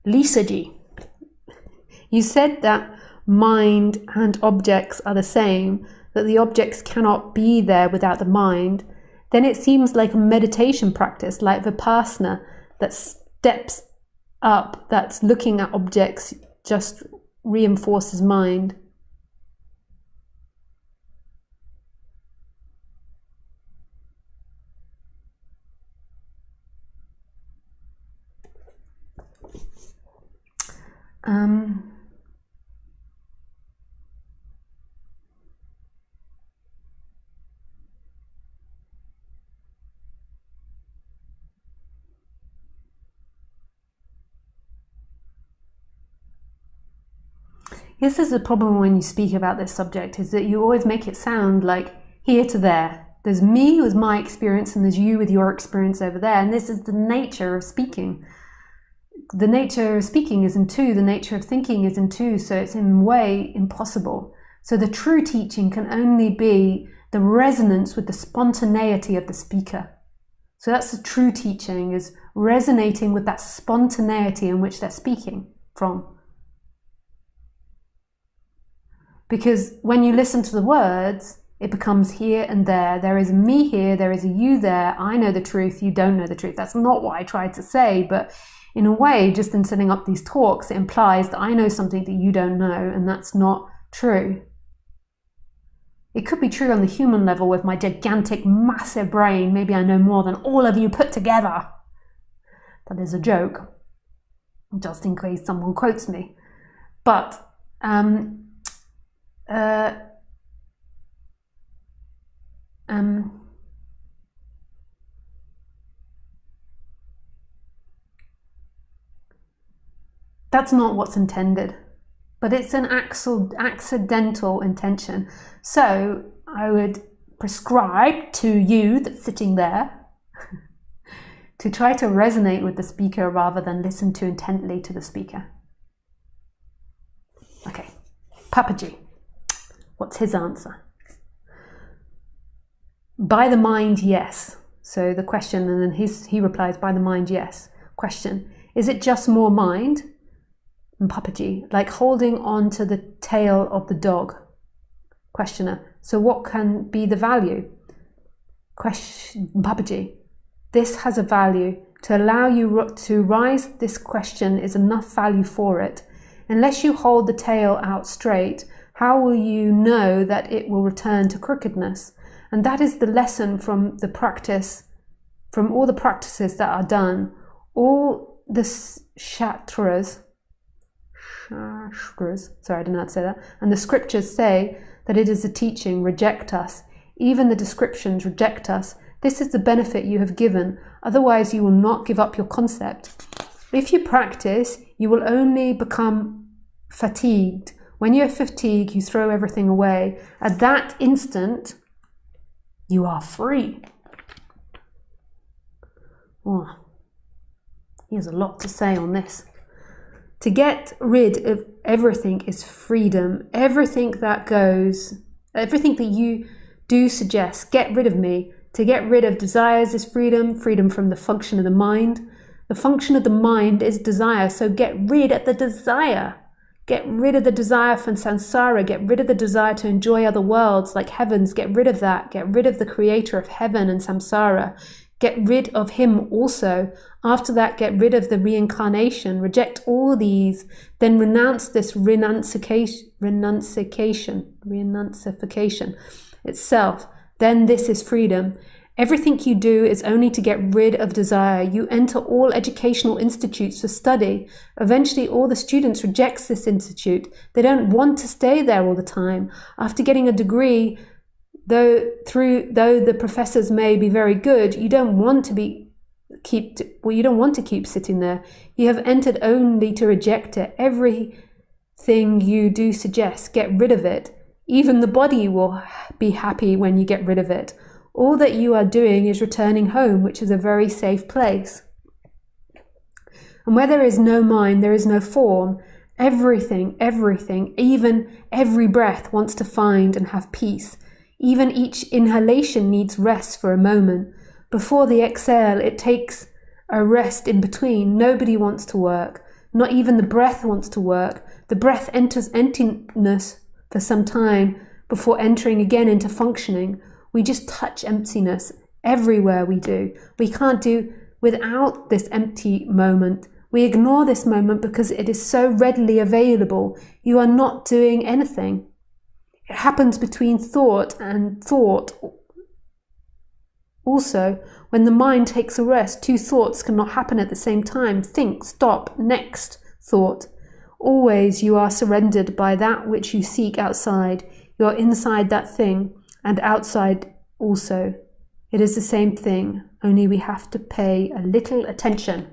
Lisa G, you said that mind and objects are the same, that the objects cannot be there without the mind. Then it seems like a meditation practice, like Vipassana, that steps up, that's looking at objects, just reinforces mind. This is the problem when you speak about this subject, is that you always make it sound like here to there. There's me with my experience and there's you with your experience over there. And this is the nature of speaking. The nature of speaking is in two, the nature of thinking is in two, so it's in a way impossible. So the true teaching can only be the resonance with the spontaneity of the speaker. So that's the true teaching, is resonating with that spontaneity in which they're speaking from. Because when you listen to the words, it becomes here and there. There is a me here, there is a you there. I know the truth, you don't know the truth. That's not what I tried to say, but in a way, just in setting up these talks, it implies that I know something that you don't know, and that's not true. It could be true on the human level with my gigantic, massive brain. Maybe I know more than all of you put together. That is a joke, just in case someone quotes me. But that's not what's intended, but it's an accidental intention. So I would prescribe to you that's sitting there to try to resonate with the speaker rather than listen too intently to the speaker. Okay, Papaji, what's his answer? By the mind, yes. So the question, and then he replies, by the mind, yes. Question, is it just more mind? And Papaji, like holding on to the tail of the dog. Questioner, so what can be the value? Question, Papaji, this has a value. To allow you to rise this question is enough value for it. Unless you hold the tail out straight, how will you know that it will return to crookedness? And that is the lesson from the practice, from all the practices that are done. All the shastras, sorry, I didn't know how to say that, and the scriptures say that it is a teaching, reject us. Even the descriptions reject us. This is the benefit you have given. Otherwise, you will not give up your concept. If you practice, you will only become fatigued. When you are fatigued, you throw everything away. At that instant, you are free. Oh, he has a lot to say on this. To get rid of everything is freedom. Everything that you do suggest, get rid of me. To get rid of desires is freedom, freedom from the function of the mind. The function of the mind is desire, so get rid of the desire. Get rid of the desire from samsara, get rid of the desire to enjoy other worlds like heavens, get rid of that. Get rid of the creator of heaven and samsara. Get rid of him also. After that, get rid of the reincarnation. Reject all these. Then renounce this renunciation itself. Then this is freedom. Everything you do is only to get rid of desire. You enter all educational institutes for study. Eventually, all the students reject this institute. They don't want to stay there all the time. After getting a degree, though the professors may be very good, you don't want to keep sitting there. You have entered only to reject it. Everything you do suggest, get rid of it. Even the body will be happy when you get rid of it. All that you are doing is returning home, which is a very safe place. And where there is no mind, there is no form. Everything, even every breath wants to find and have peace. Even each inhalation needs rest for a moment. Before the exhale, it takes a rest in between. Nobody wants to work. Not even the breath wants to work. The breath enters emptiness for some time before entering again into functioning. We just touch emptiness everywhere we do. We can't do without this empty moment. We ignore this moment because it is so readily available. You are not doing anything. It happens between thought and thought. Also, when the mind takes a rest, two thoughts cannot happen at the same time. Think, stop, next thought. Always you are surrendered by that which you seek outside. You are inside that thing and outside also. It is the same thing, only we have to pay a little attention.